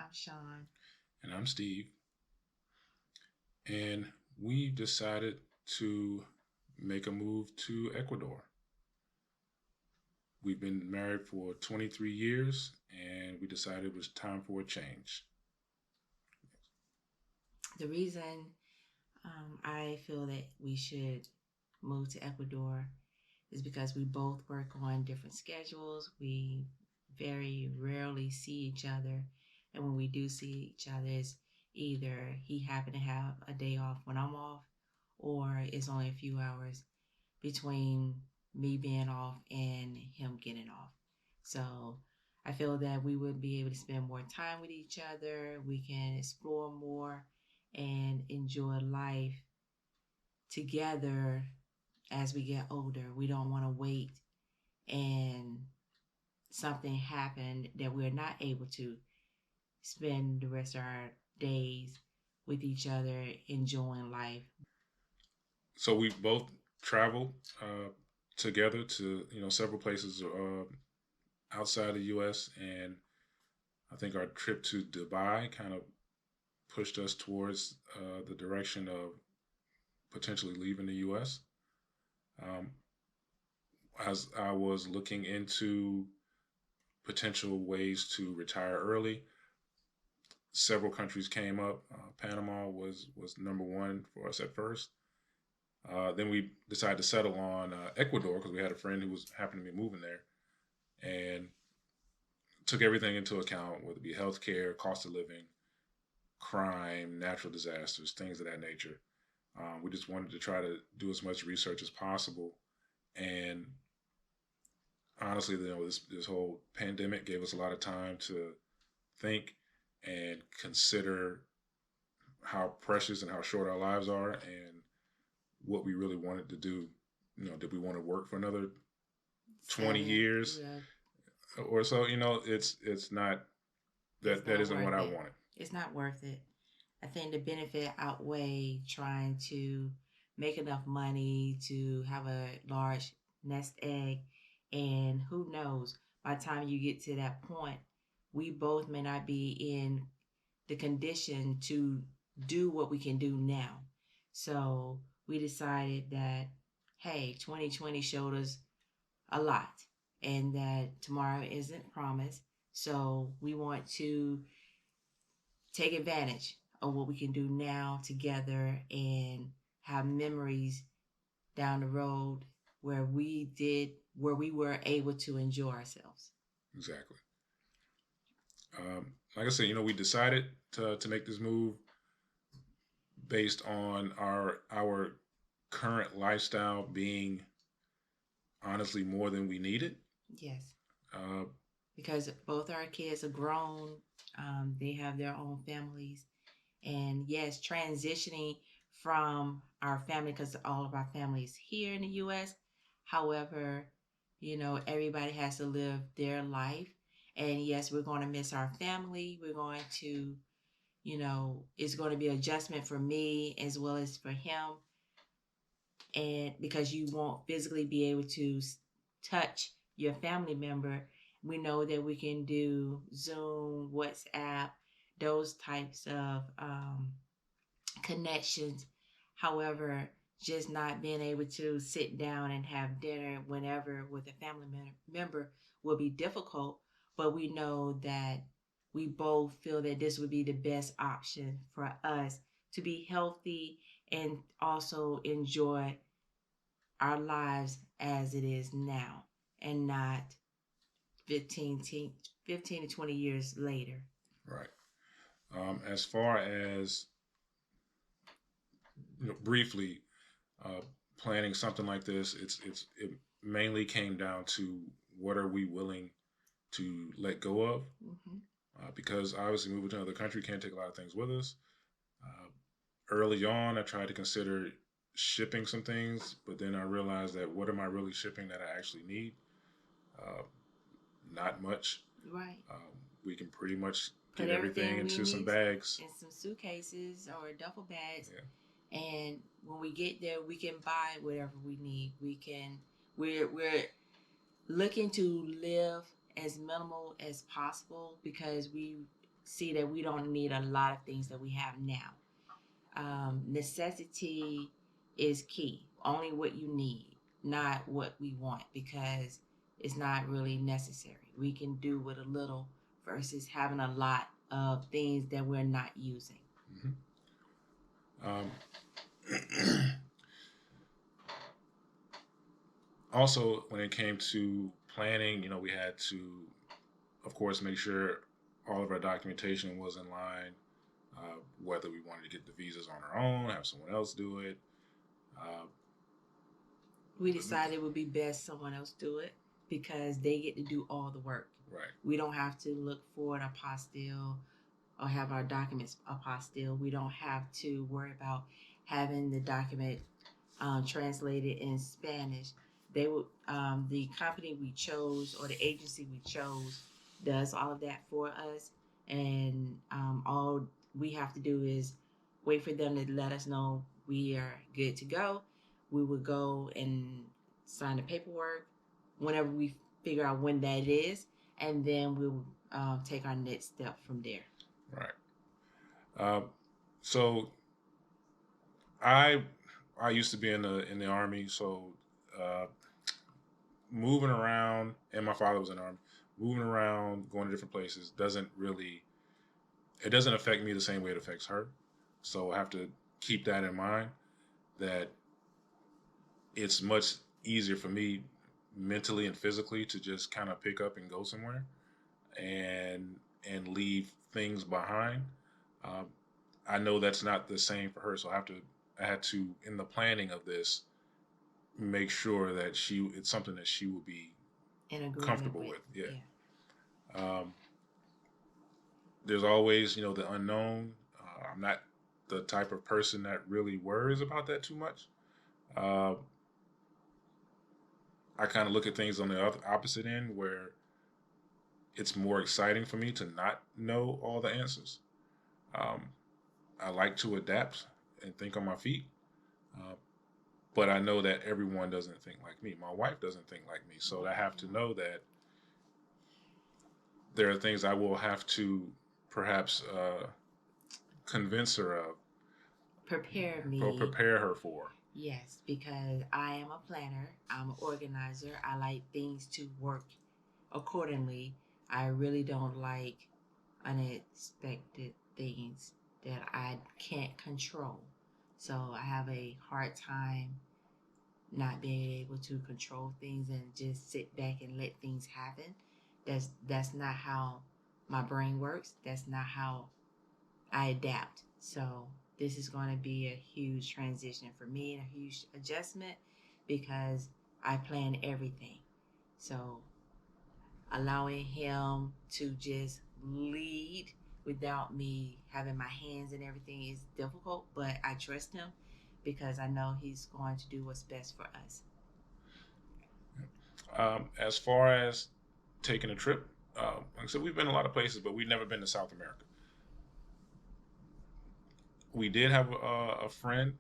I'm Sean. And I'm Steve. And we decided to make a move to Ecuador. We've been married for 23 years and we decided it was time for a change. The reason I feel that we should move to Ecuador is because we both work on different schedules. We very rarely see each other. And when we do see each other, it's either he happened to have a day off when I'm off, or it's only a few hours between me being off and him getting off. So I feel that we would be able to spend more time with each other. We can explore more and enjoy life together as we get older. We don't want to wait and something happen that we're not able to spend the rest of our days with each other enjoying life. So we both traveled together to several places outside the U.S. and I think our trip to Dubai kind of pushed us towards the direction of potentially leaving the U.S. Um, as I was looking into potential ways to retire early, several countries came up. Panama was number one for us at first. Then we decided to settle on Ecuador because we had a friend who was happened to be moving there, and took everything into account, whether it be healthcare, cost of living, crime, natural disasters, things of that nature. We just wanted to try to do as much research as possible, and honestly, this whole pandemic gave us a lot of time to think and consider how precious and how short our lives are, and what we really wanted to do. Did we want to work for another 20 Seven, years yeah, or so? It's not it's that not isn't what worth I it. wanted. It's not worth it. I think the benefit outweigh trying to make enough money to have a large nest egg. And who knows, by the time you get to that point, we both may not be in the condition to do what we can do now. So we decided that, hey, 2020 showed us a lot and that tomorrow isn't promised. So we want to take advantage of what we can do now together and have memories down the road where we were able to enjoy ourselves. Exactly. Like I said, we decided to make this move based on our current lifestyle being honestly more than we needed. Yes, Uh, because both our kids are grown, they have their own families, and yes, transitioning from our family because all of our family is here in the U.S. However, everybody has to live their life, and yes, we're going to miss our family. We're going to, it's going to be adjustment for me as well as for him, and because you won't physically be able to touch your family member, we know that we can do Zoom, WhatsApp, those types of connections. However, just not being able to sit down and have dinner whenever with a family member will be difficult. But we know that we both feel that this would be the best option for us to be healthy and also enjoy our lives as it is now and not 15, 15 to 20 years later. right. As far as briefly uh, planning something like this, it mainly came down to what are we willing to let go of, Mm-hmm. because obviously moving to another country can't take a lot of things with us. Uh, Early on, I tried to consider shipping some things, but then I realized that what am I really shipping that I actually need? Uh, Not much. Right. We can pretty much Put get everything everything we into some need bags. in some suitcases or duffel bags, Yeah, and when we get there, we can buy whatever we need. We can. We're looking to live as minimal as possible because we see that we don't need a lot of things that we have now. Necessity is key. Only what you need, not what we want, because it's not really necessary. We can do with a little versus having a lot of things that we're not using. Mm-hmm. Also, when it came to planning, we had to, of course, make sure all of our documentation was in line. Whether we wanted to get the visas on our own, have someone else do it. Uh, We decided it would be best someone else do it because they get to do all the work. right. We don't have to look for an apostille or have our documents apostille. We don't have to worry about having the document translated in Spanish. They would the company we chose or the agency we chose does all of that for us, and all we have to do is wait for them to let us know we are good to go. We would go and sign the paperwork whenever we figure out when that is, and then we'll take our next step from there. Right. Uh, so I I used to be in the army, so uh, moving around, and my father was in the army. Moving around, going to different places doesn't affect me the same way it affects her. So I have to keep that in mind that it's much easier for me mentally and physically to just kind of pick up and go somewhere and leave things behind. Um, I know that's not the same for her, so I had to in the planning of this make sure that it's something that she will be In agreement comfortable with, with. Yeah. yeah. Um, there's always the unknown. I'm not the type of person that really worries about that too much. Uh, I kind of look at things on the opposite end where it's more exciting for me to not know all the answers. Um, I like to adapt and think on my feet. Uh, but I know that everyone doesn't think like me. My wife doesn't think like me. So I have to know that there are things I will have to perhaps convince her of Prepare or me. prepare her for. Yes, because I am a planner, I'm an organizer. I like things to work accordingly. I really don't like unexpected things that I can't control. So I have a hard time not being able to control things and just sit back and let things happen. That's not how my brain works. That's not how I adapt. So this is going to be a huge transition for me and a huge adjustment because I plan everything. So allowing him to just lead without me having my hands and everything is difficult, but I trust him because I know he's going to do what's best for us. As far as taking a trip, like I said, we've been a lot of places, but we've never been to South America. We did have a friend.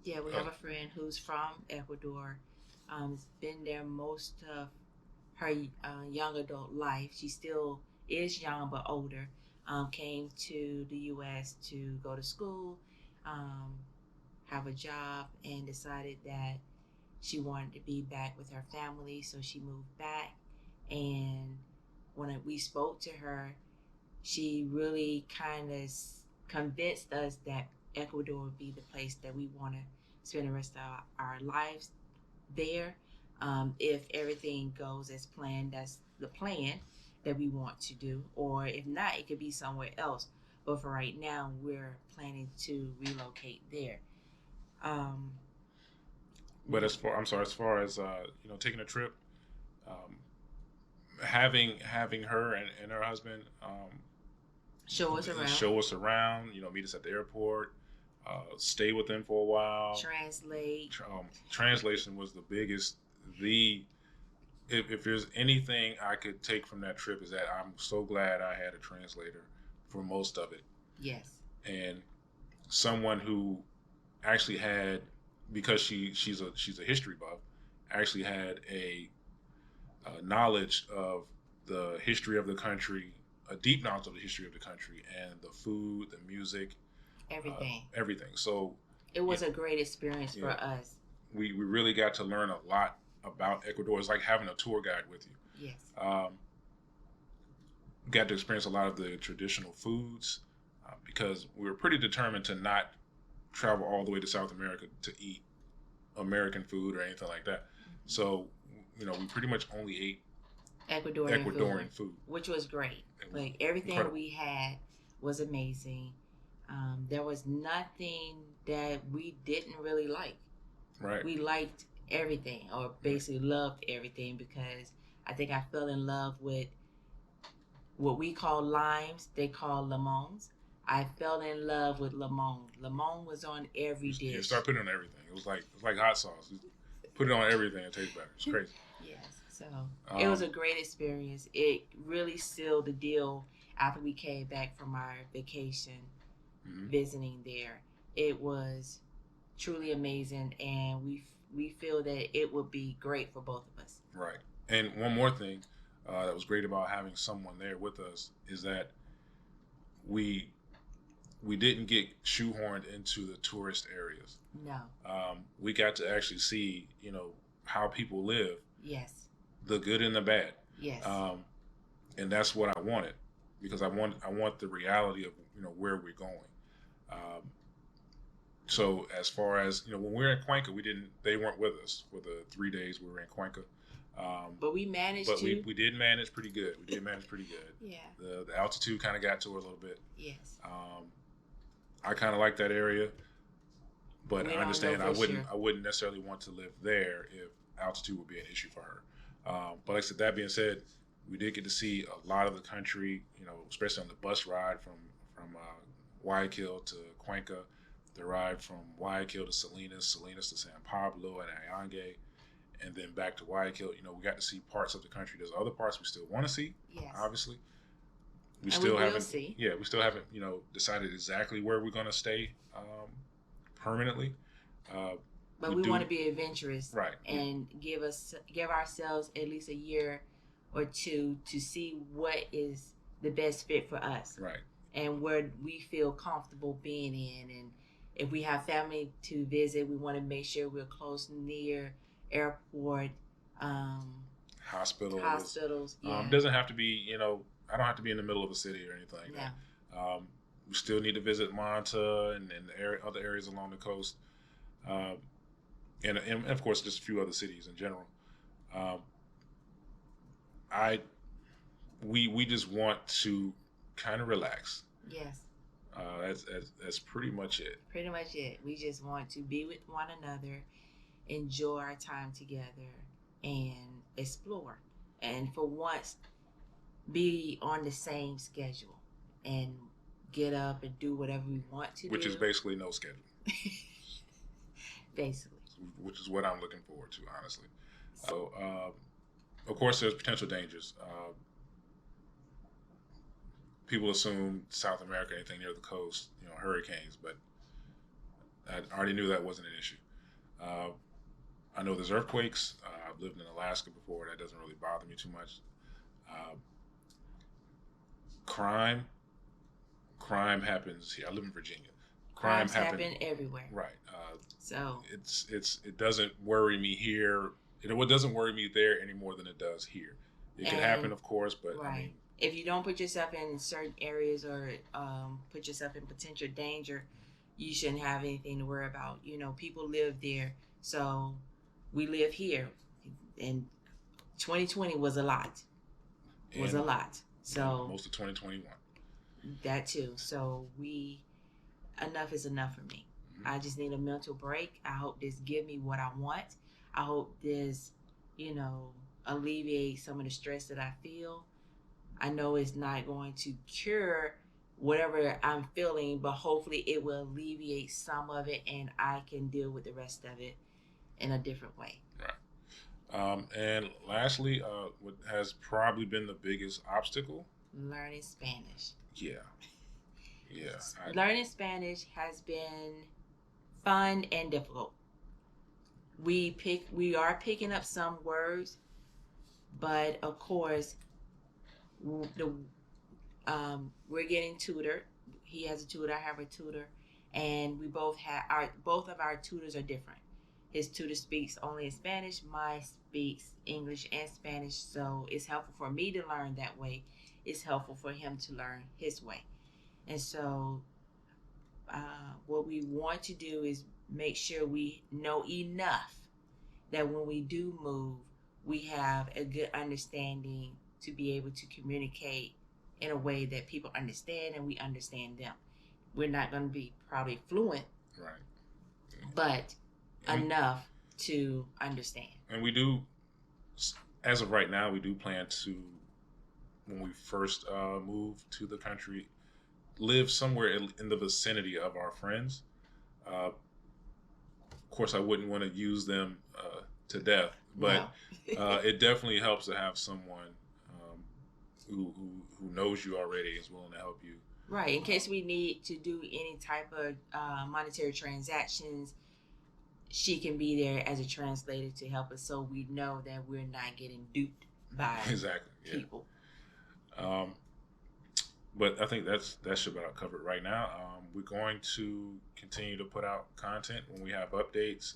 Yeah, we have a friend who's from Ecuador. Has been there most of her young adult life. She still is young but older. Came to the U.S. to go to school, um, have a job, and decided that she wanted to be back with her family. So she moved back. And when we spoke to her, she really kind of convinced us that Ecuador would be the place that we want to spend the rest of our lives there. If everything goes as planned, that's the plan that we want to do. Or if not, it could be somewhere else. But for right now, we're planning to relocate there. Um, But as far as taking a trip, um, having her and her husband show us around, show us around, meet us at the airport, stay with them for a while. translate. Translation was the biggest. The if there's anything I could take from that trip is that I'm so glad I had a translator for most of it. Yes. And someone who actually had, because she's a history buff, actually had a knowledge of the history of the country, a deep knowledge of the history of the country and the food, the music, Everything. everything. So It yeah, was a great experience for yeah, us. we really got to learn a lot about Ecuador. It's like having a tour guide with you. Yes. Got to experience a lot of the traditional foods because we were pretty determined to not travel all the way to South America to eat American food or anything like that. So, we pretty much only ate Ecuadorian food, which was great. It was Like everything incredible. we had was amazing. There was nothing that we didn't really like. Right. We liked everything, or basically loved everything, because I think I fell in love with what we call limes. They call lemons. I fell in love with lemon. Lemon was on every dish. You start putting it on everything. It was like hot sauce. You put it on everything, it tastes better. It's crazy. Yes. So it was a great experience. It really sealed the deal after we came back from our vacation visiting there. It was truly amazing, and we feel that it would be great for both of us. Right. And one more thing that was great about having someone there with us is that we didn't get shoehorned into the tourist areas. No. We got to actually see, how people live. Yes. The good and the bad. Yes. And that's what I wanted, because I want the reality of where we're going. So as far as when we were in Cuenca, they weren't with us for the 3 days we were in Cuenca. But we managed but to. we did manage pretty good. We did manage pretty good. Yeah. The altitude kind of got to her a little bit. Yes. I kind of like that area, but I understand I wouldn't sure. necessarily want to live there if altitude would be an issue for her. But like I said, that being said, we did get to see a lot of the country, especially on the bus ride from Guayaquil to Cuenca, the ride from Guayaquil to Salinas to San Pablo and Ayangé, and then back to Guayaquil. We got to see parts of the country. There's other parts we still want to see, yes. Obviously. We still haven't see. Yeah, we still haven't, decided exactly where we're going to stay permanently. But we want to be adventurous, right? And give ourselves at least a year or two to see what is the best fit for us, right? And where we feel comfortable being in. And if we have family to visit, we want to make sure we're close, near airport, hospitals. Yeah. Doesn't have to be, I don't have to be in the middle of a city or anything like that. We still need to visit Manta and the other areas along the coast. And of course, just a few other cities in general. We just want to kind of relax. Yes. That's pretty much it. Pretty much it. We just want to be with one another, enjoy our time together, and explore. And for once, be on the same schedule and get up and do whatever we want to do. Which is basically no schedule. Basically. Which is what I'm looking forward to, honestly. So, of course, there's potential dangers. People assume South America, anything near the coast, hurricanes, but I already knew that wasn't an issue. I know there's earthquakes. I've lived in Alaska before. That doesn't really bother me too much. Crime happens here. I live in Virginia. Crimes happen everywhere. Right. So it doesn't worry me here. It doesn't worry me there any more than it does here. It can happen, of course, but right. I mean, if you don't put yourself in certain areas or put yourself in potential danger, you shouldn't have anything to worry about. People live there, so we live here, and 2020 was a lot. So most of 2021. That too. So enough is enough for me. Mm-hmm. I just need a mental break. I hope this give me what I want. I hope this, alleviate some of the stress that I feel. I know it's not going to cure whatever I'm feeling, but hopefully it will alleviate some of it, and I can deal with the rest of it in a different way. Right. And lastly, what has probably been the biggest obstacle? Learning Spanish. Yeah. Learning Spanish has been fun and difficult. We are picking up some words, but of course, We're getting tutored. He has a tutor. I have a tutor, and we both have our both of our tutors are different. His tutor speaks only in Spanish. Mine speaks English and Spanish, so it's helpful for me to learn that way. It's helpful for him to learn his way, and so what we want to do is make sure we know enough that when we do move, we have a good understanding to be able to communicate in a way that people understand and we understand them. We're not going to be probably fluent, Right. but And, enough to understand. and we do, as of right now, we do plan to, when we first move to the country, live somewhere in the vicinity of our friends. Of course, I wouldn't want to use them to death, but No. it definitely helps to have someone who knows you already, is willing to help you. Right. In case we need to do any type of monetary transactions, she can be there as a translator to help us so we know that we're not getting duped by Exactly. Yeah. people. But I think that should about cover it right now. We're going to continue to put out content when we have updates.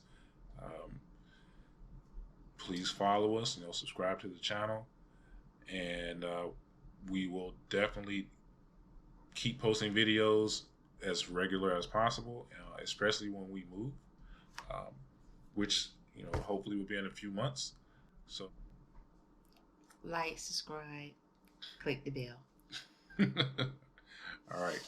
Um, please follow us, subscribe to the channel, and we will definitely keep posting videos as regular as possible, especially when we move, which hopefully will be in a few months. So, Like, subscribe, click the bell. all right.